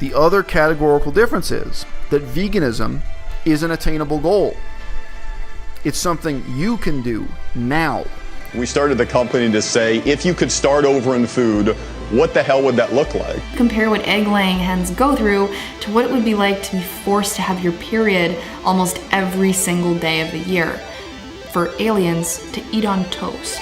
The other categorical difference is that veganism is an attainable goal. It's something you can do now. We started the company to say, if you could start over in food, what the hell would that look like? Compare what egg-laying hens go through to what it would be like to be forced to have your period almost every single day of the year. For aliens to eat on toast.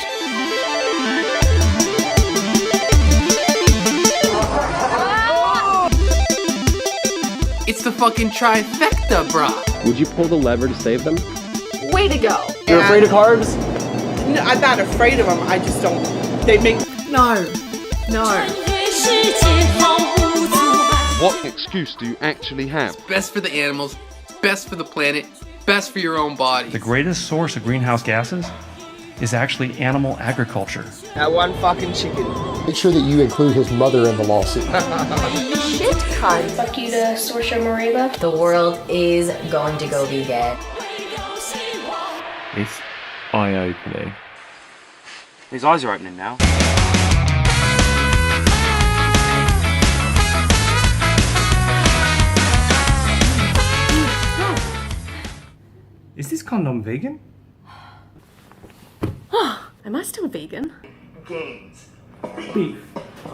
It's the fucking trifecta, brah. Would you pull the lever to save them? Way to go. You're afraid of carbs? No, I'm not afraid of them. I just don't. They make. No. What excuse do you actually have? Best for the animals, best for the planet, best for your own body. The greatest source of greenhouse gases is actually animal agriculture. That one fucking chicken. Make sure that you include his mother in the lawsuit. Shit, cunt. Fuck you to Sorcia Moriba. The world is going to go vegan. It's eye-opening. His eyes are opening now. Is this condom vegan? Am I still vegan? Gains. Beef.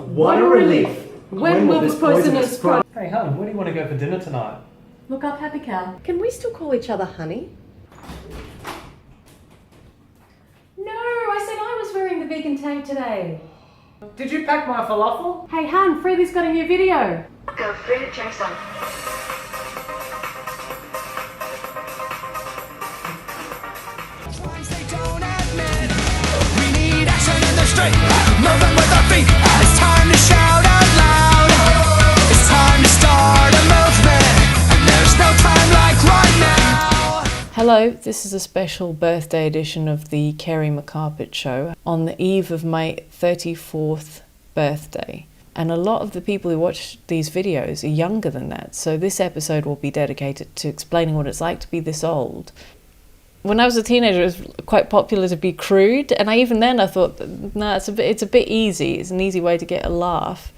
What a relief. When will this poisonous product? Hey, hon, where do you want to go for dinner tonight? Look up Happy Cow. Can we still call each other honey? No, I said I was wearing the vegan tank today. Did you pack my falafel? Hey Han, Freddie's got a new video. Go, Fred, check some. Moving with our feet. It's time to shout out loud. It's time to start a movement, and there's no time like right now. Hello, this is a special birthday edition of the KERRY McCARPET show on the eve of my 34th birthday. And a lot of the people who watch these videos are younger than that, so this episode will be dedicated to explaining what it's like to be this old. When I was a teenager, it was quite popular to be crude, and even then I thought, nah, it's a bit easy. It's an easy way to get a laugh,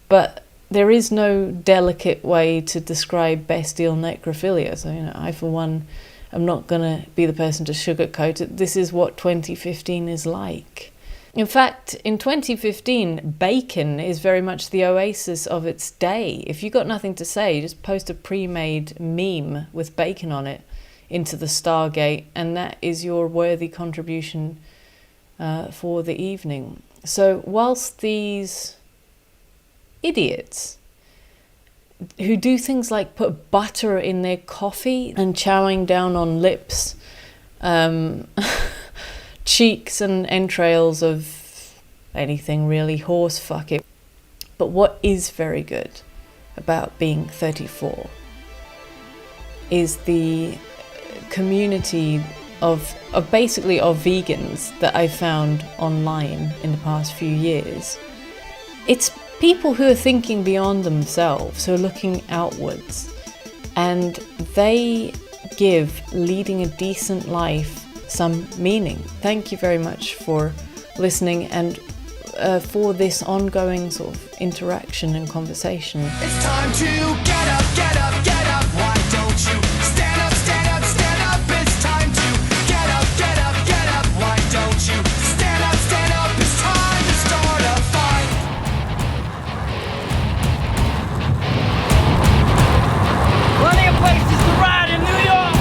but there is no delicate way to describe bestial necrophilia. So, I for one, am not gonna be the person to sugarcoat it. This is what 2015 is like. In fact, in 2015, bacon is very much the oasis of its day. If you got nothing to say, just post a pre-made meme with bacon on it into the Stargate, and that is your worthy contribution for the evening. So whilst these idiots who do things like put butter in their coffee and chowing down on lips, cheeks and entrails of anything really, horse fuck it. But what is very good about being 34 is the community of vegans that I found online in the past few years. It's people who are thinking beyond themselves, who are looking outwards, and they give leading a decent life some meaning. Thank you very much for listening and for this ongoing sort of interaction and conversation. It's time to get up, get up, get up. Why don't you stand up, stand up, stand up? It's time to get up, get up, get up. Why don't you stand up, stand up? It's time to start a fight. Plenty of places to ride in New York.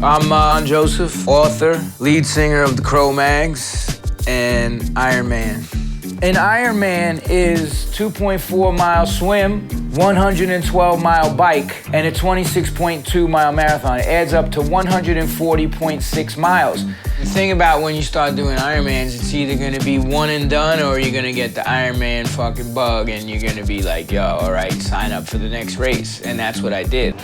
I'm Joseph, author, lead singer of the Cro-Mags, and Ironman. An Ironman is 2.4 mile swim, 112 mile bike, and a 26.2 mile marathon. It adds up to 140.6 miles. The thing about when you start doing Ironmans, it's either gonna be one and done, or you're gonna get the Ironman fucking bug, and you're gonna be like, yo, all right, sign up for the next race. And that's what I did.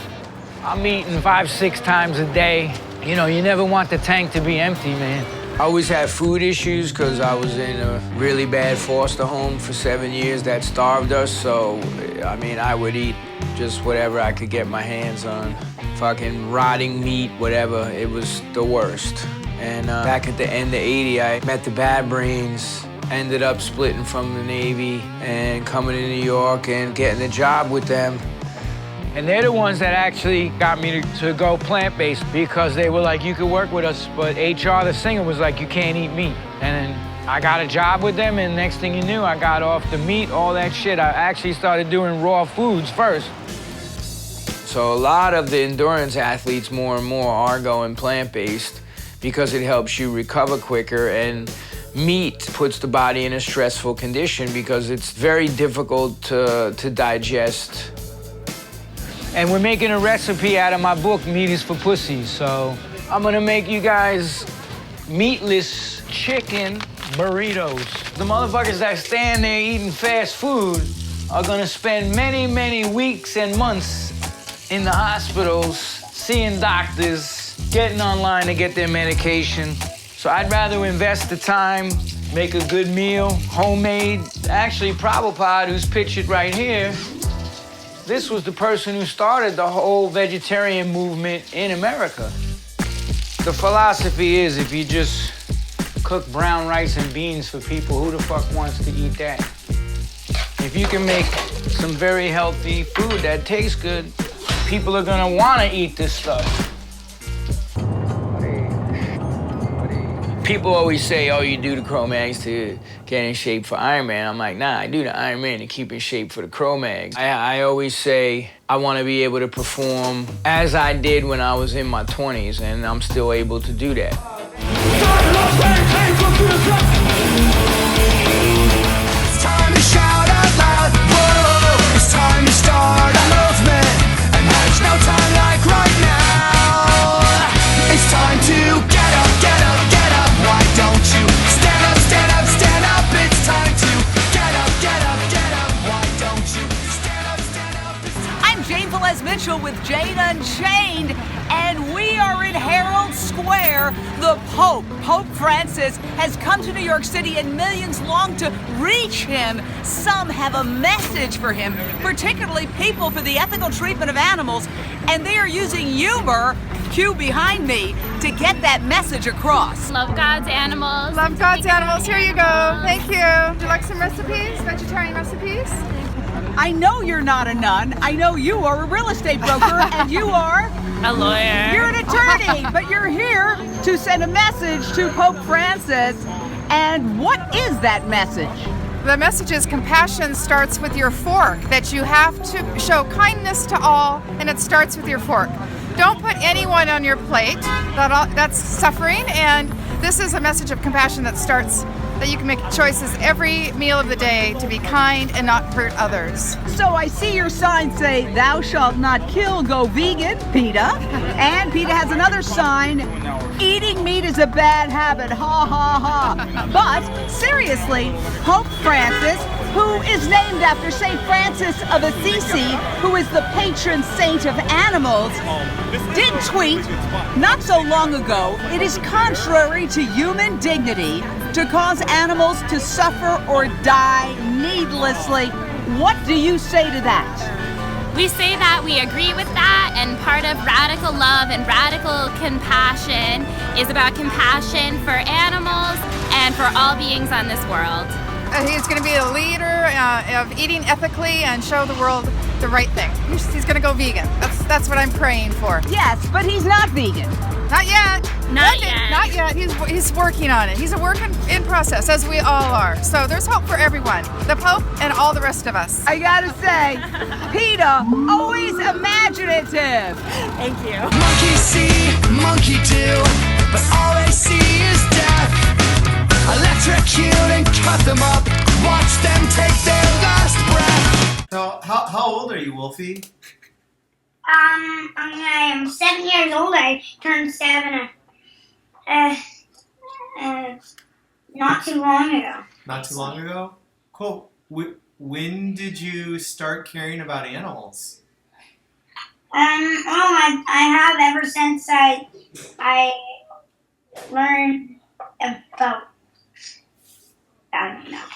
I'm eating 5-6 times a day, You know, you never want the tank to be empty, man. I always had food issues because I was in a really bad foster home for 7 years that starved us. So, I mean, I would eat just whatever I could get my hands on. Fucking rotting meat, whatever. It was the worst. And back at the end of '80, I met the Bad Brains, ended up splitting from the Navy and coming to New York and getting a job with them. And they're the ones that actually got me to go plant-based because they were like, you could work with us, but HR, the singer, was like, you can't eat meat. And then I got a job with them, and next thing you knew, I got off the meat, all that shit. I actually started doing raw foods first. So a lot of the endurance athletes more and more are going plant-based because it helps you recover quicker, and meat puts the body in a stressful condition because it's very difficult to digest. And we're making a recipe out of my book, Meat is for Pussies. So I'm gonna make you guys meatless chicken burritos. The motherfuckers that stand there eating fast food are gonna spend many, many weeks and months in the hospitals, seeing doctors, getting online to get their medication. So I'd rather invest the time, make a good meal, homemade. Actually, Prabhupada, who's pictured right here, this was the person who started the whole vegetarian movement in America. The philosophy is if you just cook brown rice and beans for people, who the fuck wants to eat that? If you can make some very healthy food that tastes good, people are gonna wanna eat this stuff. People always say, oh, you do the Cro-Mags to get in shape for Ironman. I'm like, nah, I do the Ironman to keep in shape for the Cro-Mags. I always say I want to be able to perform as I did when I was in my 20s, and I'm still able to do that. It's time to shout out loud, whoa. It's time to start a movement, and there's no time like right now. It's time to get up, get up, get up. Why don't you stand up, stand up, stand up? It's time to get up, get up, get up. Why don't you stand up, stand up? I'm Jane Velez Mitchell with Jane Unchained, and we are in Herald Square. The Pope Francis, has come to New York City, and millions long to reach him. Some have a message for him, particularly people for the ethical treatment of animals, and they are using humor, cue behind me, to get that message across. Love God's animals. Love God's animals. Here you go. Thank you. Would you like some recipes? Vegetarian recipes? I know you're not a nun. I know you are a real estate broker, and you are a lawyer. You're an attorney, but you're here to send a message to Pope Francis. And what is that message? The message is compassion starts with your fork, that you have to show kindness to all, and it starts with your fork. Don't put anyone on your plate. That's suffering, and this is a message of compassion that starts that you can make choices every meal of the day to be kind and not hurt others. So I see your sign say, thou shalt not kill, go vegan, PETA. And PETA has another sign, eating meat is a bad habit, ha ha ha. But seriously, Pope Francis, who is named after St. Francis of Assisi, who is the patron saint of animals, did tweet not so long ago, it is contrary to human dignity to cause animals to suffer or die needlessly. What do you say to that? We say that we agree with that, and part of radical love and radical compassion is about compassion for animals and for all beings on this world. He's going to be a leader of eating ethically and show the world the right thing. He's going to go vegan. That's what I'm praying for. Yes, but he's not vegan. Not yet. Not yet. Not yet. He's working on it. He's a work in process, as we all are. So there's hope for everyone. The Pope and all the rest of us. I gotta say, PETA, always imaginative. Thank you. Monkey see, monkey do, but all they see is death. Electrocute and cut them up. Watch them take their last breath. So, how old are you, Wolfie? I'm 7 years old. I turned 7 not too long ago. Not too long ago? Cool. When did you start caring about animals? I have ever since I learned about, I don't know.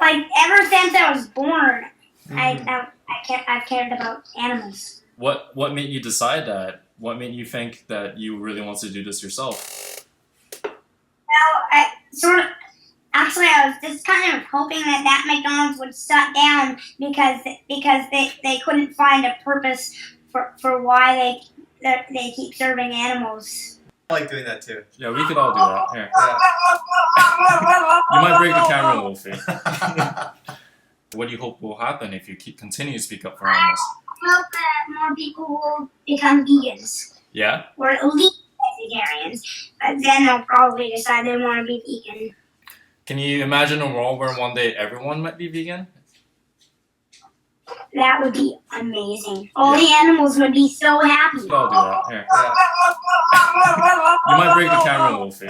Like ever since I was born, I've cared about animals. What made you decide that? What made you think that you really want to do this yourself? Well, I was just kind of hoping that McDonald's would shut down because they couldn't find a purpose for why they keep serving animals. I like doing that too. Yeah, we could all do that. Here. You might break the camera, Wolfie. What do you hope will happen if you continue to speak up for animals? I hope that more people will become vegans. Yeah? Or at least vegetarians. But then they'll probably decide they want to be vegan. Can you imagine a world where one day everyone might be vegan? That would be amazing. All the animals would be so happy. We could all do that. Here. You might break the camera, Wolfie.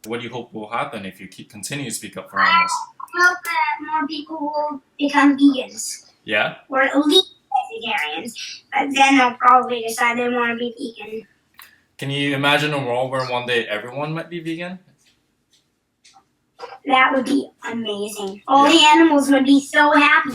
What do you hope will happen if you continue to speak up for animals? I hope that more people will become vegans. Yeah? Or at least vegetarians. But then they'll probably decide they want to be vegan. Can you imagine a world where one day everyone might be vegan? That would be amazing. All the animals would be so happy.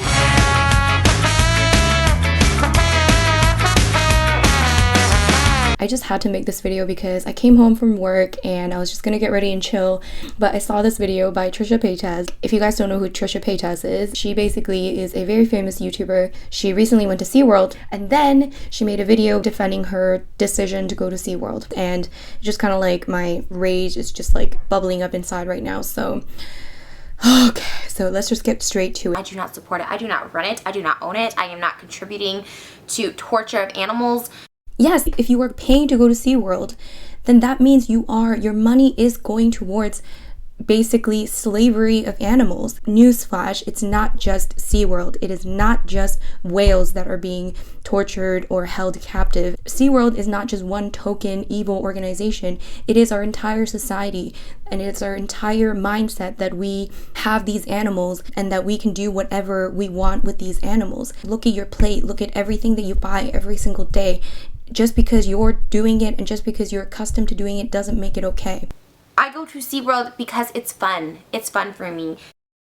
I just had to make this video because I came home from work and I was just gonna get ready and chill, but I saw this video by Trisha Paytas. If you guys don't know who Trisha Paytas is, she basically is a very famous YouTuber. She recently went to Seaworld and then she made a video defending her decision to go to Seaworld, and just kind of like my rage is just like bubbling up inside right now. So okay, so let's just get straight to it. I do not support it. I do not run it. I do not own it. I am not contributing to torture of animals. Yes, if you are paying to go to SeaWorld, then that means your money is going towards basically slavery of animals. Newsflash, it's not just SeaWorld. It is not just whales that are being tortured or held captive. SeaWorld is not just one token evil organization. It is our entire society, and it's our entire mindset that we have these animals and that we can do whatever we want with these animals. Look at your plate. Look at everything that you buy every single day. Just because you're doing it and just because you're accustomed to doing it doesn't make it okay. I go to SeaWorld because it's fun. It's fun for me.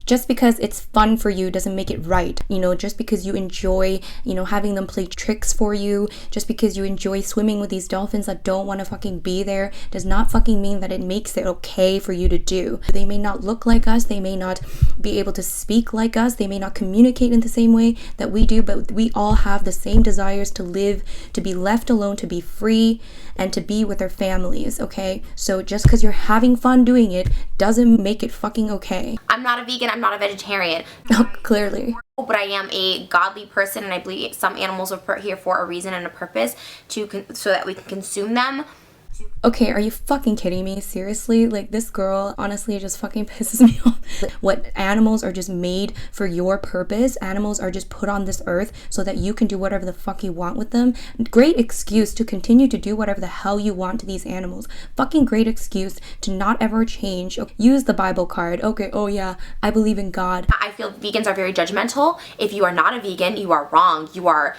Just because it's fun for you doesn't make it right. You know, just because you enjoy, having them play tricks for you, just because you enjoy swimming with these dolphins that don't want to fucking be there, does not fucking mean that it makes it okay for you to do. They may not look like us, they may not be able to speak like us, they may not communicate in the same way that we do, but we all have the same desires to live, to be left alone, to be free, and to be with our families, okay? So just because you're having fun doing it doesn't make it fucking okay. I'm not a vegan, I'm not a vegetarian. Oh, clearly. But I am a godly person, and I believe some animals are put here for a reason and a purpose, so that we can consume them. Okay, are you fucking kidding me? Seriously? Like, this girl, honestly, it just fucking pisses me off. What animals are just made for your purpose. Animals are just put on this earth so that you can do whatever the fuck you want with them. Great excuse to continue to do whatever the hell you want to these animals. Fucking great excuse to not ever change. Use the Bible card. Okay, oh yeah, I believe in God. I feel vegans are very judgmental. If you are not a vegan, you are wrong. You are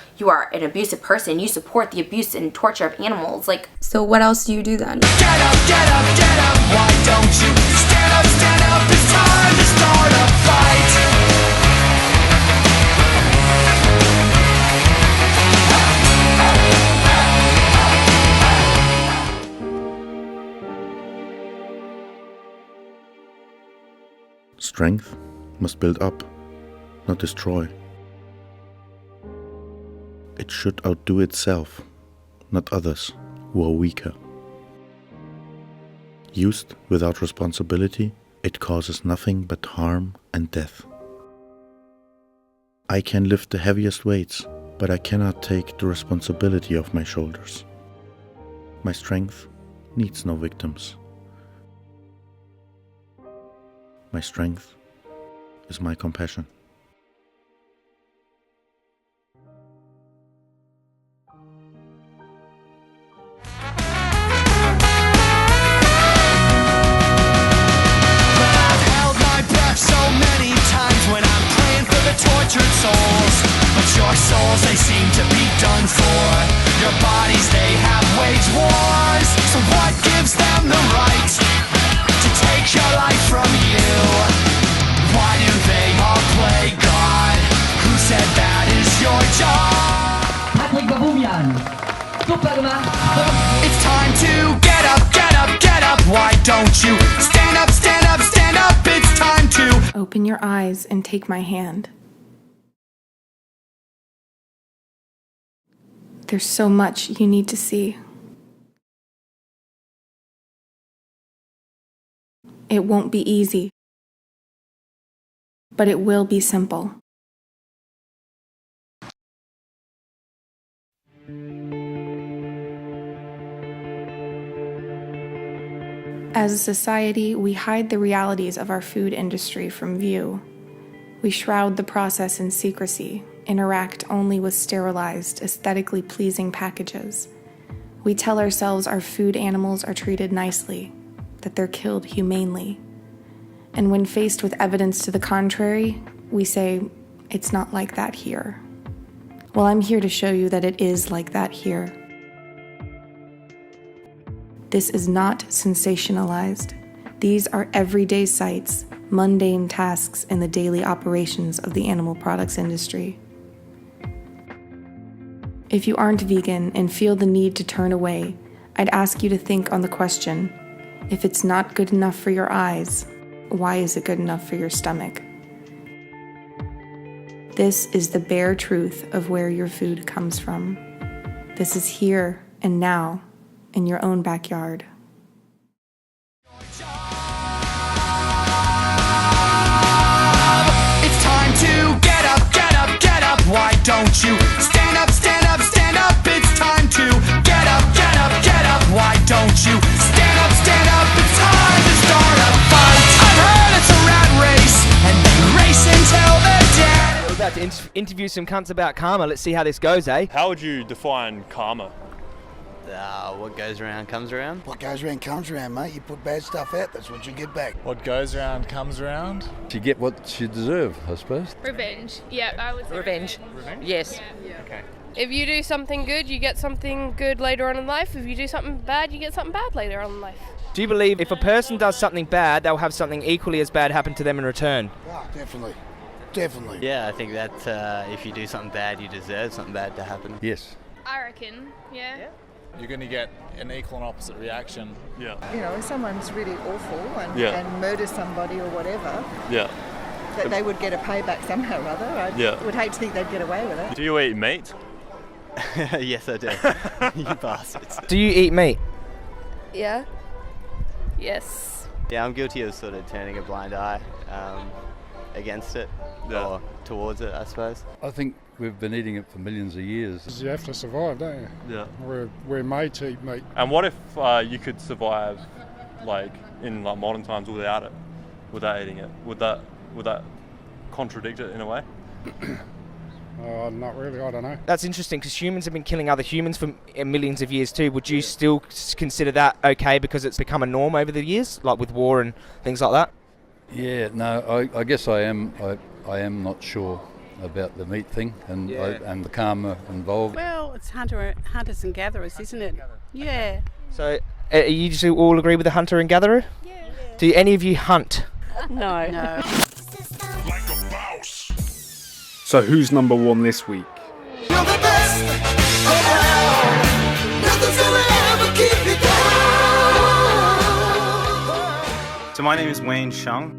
an abusive person. You support the abuse and torture of animals. Like, so what else do you do then? Get up, get up, get up, why don't you stand up, it's time to start a fight. Strength must build up, not destroy. It should outdo itself, not others who are weaker. Used without responsibility, it causes nothing but harm and death. I can lift the heaviest weights, but I cannot take the responsibility off my shoulders. My strength needs no victims. My strength is my compassion. So many times when I'm praying for the tortured souls, but your souls, they seem Open your eyes and take my hand. There's so much you need to see. It won't be easy, but it will be simple. As a society, we hide the realities of our food industry from view. We shroud the process in secrecy, interact only with sterilized, aesthetically pleasing packages. We tell ourselves our food animals are treated nicely, that they're killed humanely. And when faced with evidence to the contrary, we say, it's not like that here. Well, I'm here to show you that it is like that here. This is not sensationalized. These are everyday sights, mundane tasks in the daily operations of the animal products industry. If you aren't vegan and feel the need to turn away, I'd ask you to think on the question, if it's not good enough for your eyes, why is it good enough for your stomach? This is the bare truth of where your food comes from. This is here and now, in your own backyard. It's time to get up, get up, get up. Why don't you stand up, stand up, stand up? It's time to get up, get up, get up. Why don't you stand up, stand up? It's time to start a fight. I've heard it's a rat race, and they race until they're dead. We're about to interview some cunts about karma. Let's see how this goes, eh? How would you define karma? What goes around comes around. What goes around comes around, mate. You put bad stuff out, that's what you get back. What goes around comes around. You get what you deserve, I suppose. Revenge. Yeah, I would say revenge. Yes. Yeah. Okay. If you do something good, you get something good later on in life. If you do something bad, you get something bad later on in life. Do you believe if a person does something bad, they'll have something equally as bad happen to them in return? Yeah, definitely. Definitely. Yeah, I think that if you do something bad, you deserve something bad to happen. Yes. I reckon, yeah. You're going to get an equal and opposite reaction. Yeah. You know, if someone's really awful and murders somebody or whatever, that they would get a payback somehow or other. I would hate to think they'd get away with it. Do you eat meat? Yes, I do. You bastards. Do you eat meat? Yeah. Yes. Yeah, I'm guilty of sort of turning a blind eye against it, or towards it, I suppose. I think we've been eating it for millions of years. You have to survive, don't you? Yeah. We're made to eat meat. And what if you could survive, like in like modern times, without it, without eating it? Would that contradict it in a way? Not really. I don't know. That's interesting because humans have been killing other humans for millions of years too. Would you still consider that okay because it's become a norm over the years, like with war and things like that? Yeah. No. I guess I am. I am not sure about the meat thing and the karma involved. Well, it's hunters and gatherers, isn't it? Yeah. So, you just all agree with the hunter and gatherer? Yeah. Do any of you hunt? No. So who's number one this week? You're the best around. Nothing's gonna ever keep you down. So my name is Hsiung.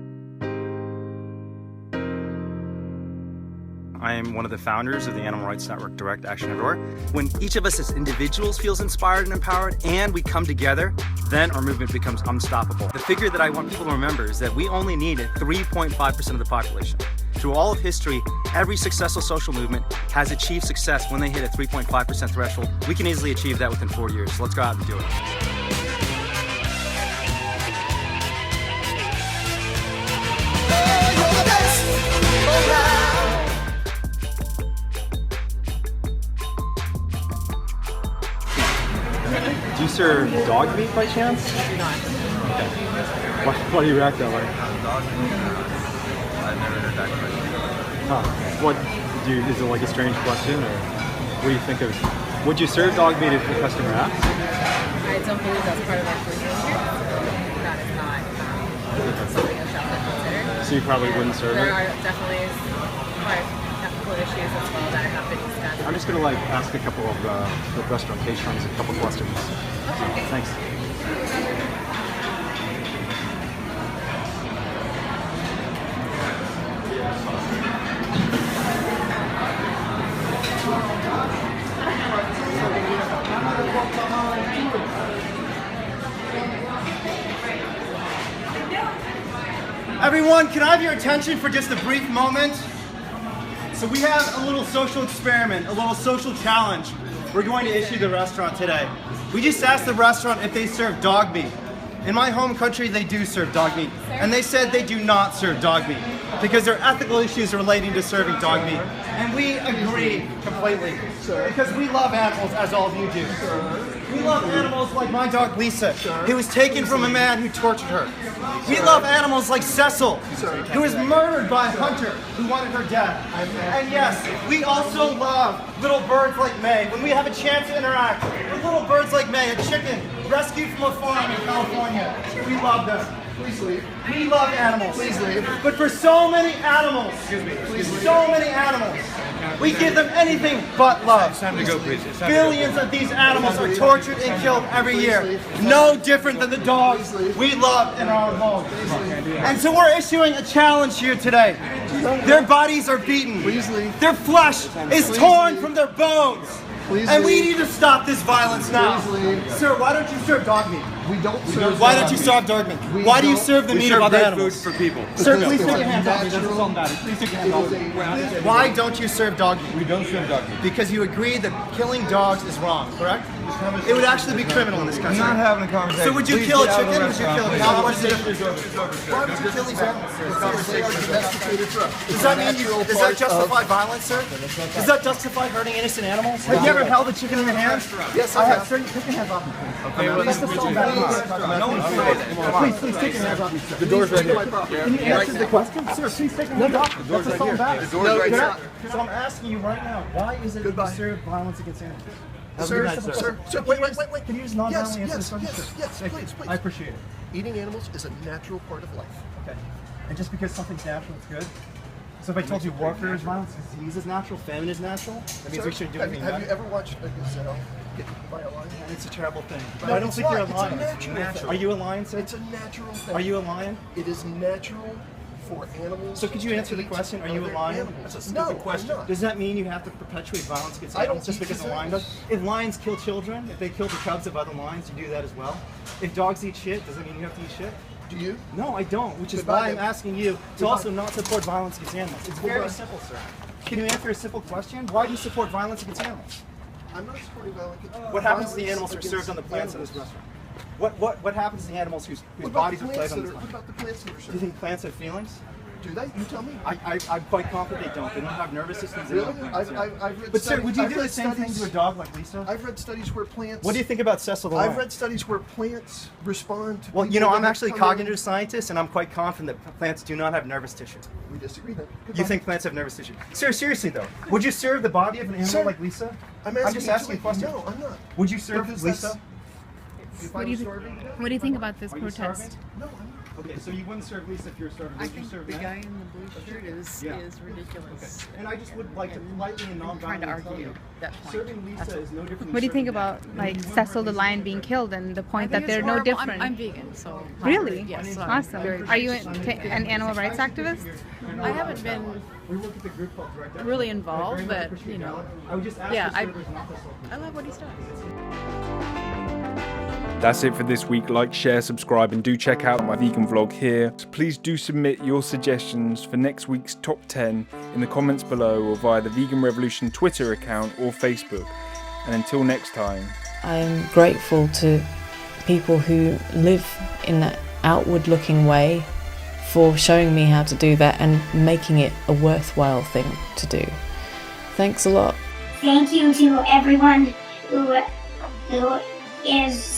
I am one of the founders of the Animal Rights Network Direct Action Everywhere. When each of us as individuals feels inspired and empowered and we come together, then our movement becomes unstoppable. The figure that I want people to remember is that we only need 3.5% of the population. Through all of history, every successful social movement has achieved success when they hit a 3.5% threshold. We can easily achieve that within 4 years. So let's go out and do it. Do you serve dog meat by chance? No. Okay. Why do you react that way? I've never heard that question. Is it like a strange question, or what do you think of? Would you serve dog meat if the customer asks? I don't believe that's part of our food industry. That is not something a chef would consider. So you probably wouldn't serve it? There are definitely quite technical issues as well that have been discussed. I'm just going to ask a couple of the restaurant patrons a couple questions. Okay. Thanks. Everyone, can I have your attention for just a brief moment? So we have a little social experiment, a little social challenge we're going to issue the restaurant today. We just asked the restaurant if they serve dog meat. In my home country, they do serve dog meat. And they said they do not serve dog meat because there are ethical issues relating to serving dog meat. And we agree completely because we love animals, as all of you do. We love animals like my dog Lisa, who was taken from a man who tortured her. We love animals like Cecil, who was murdered by a hunter who wanted her dead. And yes, we also love little birds like May. When we have a chance to interact with little birds like May, a chicken rescued from a farm in California, we love them. Please leave. We love animals. Please leave. But for so many animals, so many animals, we give them anything but love. It's time to go, please. Billions of these animals are tortured and killed every year. No different than the dogs we love in our homes. And so we're issuing a challenge here today. Their bodies are beaten. Their flesh is torn from their bones. And we need to stop this violence now. Sir, why don't you serve dog meat? We don't serve. Why don't you serve dog meat? Why do you serve the meat of other animals? Food for people. Sir, please take your hands off me. This is all bad. Please take your hands off me. Why don't you serve dog meat? We don't serve dog meat. Because you agree that killing dogs is wrong, correct? It would actually be criminal in this country. I'm not having a conversation. So would you kill a chicken or would you kill a dog? What's the difference? Why would you kill these animals? Does that mean does that justify violence, sir? Does that justify hurting innocent animals? Have you ever held a chicken in your hands? Yes, I have. Sir, you take your hands off me, please. Okay, well, That's so bad. no one's Please take your hands off me, sir. The door's right here. Can you answer the question? Sir, please take your hands off me. That's so bad. The door's right here. So I'm asking you right now, why is it that you serve violence against animals? Sir, wait. Can you just non-violently answer this question? Yes, please. I appreciate it. Eating animals is a natural part of life. Okay. And just because something's natural, it's good? So if I told you warfare is violence, disease is natural, famine is natural, that means we shouldn't do anything. Have you ever watched a gazelle get eaten by a lion? It's a terrible thing. But No, I don't it's think not. you're a It's a lion. natural thing. Are you a lion, sir? It's a natural thing. Are you a lion? It is natural for animals. So could you answer the question, are you a lion? That's a stupid question. Does that mean you have to perpetuate violence against I don't animals just eat because a lion does? If lions kill children, if they kill the cubs of other lions, you do that as well? If dogs eat shit, does that mean you have to eat shit? Do you? No, I don't, which is Goodbye, why I'm then. asking you to Goodbye. also not support violence against animals. It's very Goodbye. simple, sir. Can you answer a simple question? Why do you support violence against animals? I'm not supporting violence. What happens to the animals who are served on the plants in this restaurant? What happens to the animals whose bodies are played on this What about the plants that are Do you served? think plants have feelings? Do they? You tell me. I'm quite confident they don't. They don't have nervous systems. Really? They don't have plants, yeah. I've read But sir, studies- would you I've do the read same thing studies- to a dog like Lisa? I've read studies where plants. What do you think about Cecil the lion? I've read studies where plants respond to. Well, you people know, that I'm actually a come in. cognitive scientist, and I'm quite confident that plants do not have nervous tissue. We disagree then. You think plants have nervous tissue? Sir, seriously though, would you serve the body of an animal Sir, like Lisa? I'm just asking a question. No, I'm not. Would you serve Because Lisa? that's- If I What do was you starving to death, What do you think about this Are you protest? starving? No, I'm not. Okay, so you wouldn't serve Lisa if you were starving. I Would you think serve the Matt? guy in the blue shirt is ridiculous. Okay. And I just would like to politely and I'm trying to non-violently tell argue you, that point. serving Lisa is no different. What do you than think serving about Matt. like And you Cecil weren't the hurt lion Lisa. being killed and the point that think they're it's no horrible. different? I'm vegan, so Really? Yes, so I'm Awesome. very Are you an animal rights activist? I haven't been We work at the group called Direct Action. really I involved, very much but appreciate you know, that. I would just ask yeah, the servers not to sell. I love what he does. That's it for this week. Like, share, subscribe, and do check out my vegan vlog here. Please do submit your suggestions for next week's top 10 in the comments below or via the Vegan Revolution Twitter account or Facebook. And until next time. I'm grateful to people who live in that outward looking way for showing me how to do that and making it a worthwhile thing to do. Thanks a lot. Thank you to everyone who is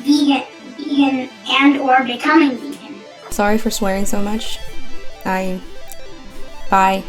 vegan and or becoming vegan. Sorry for swearing so much. Bye. Bye.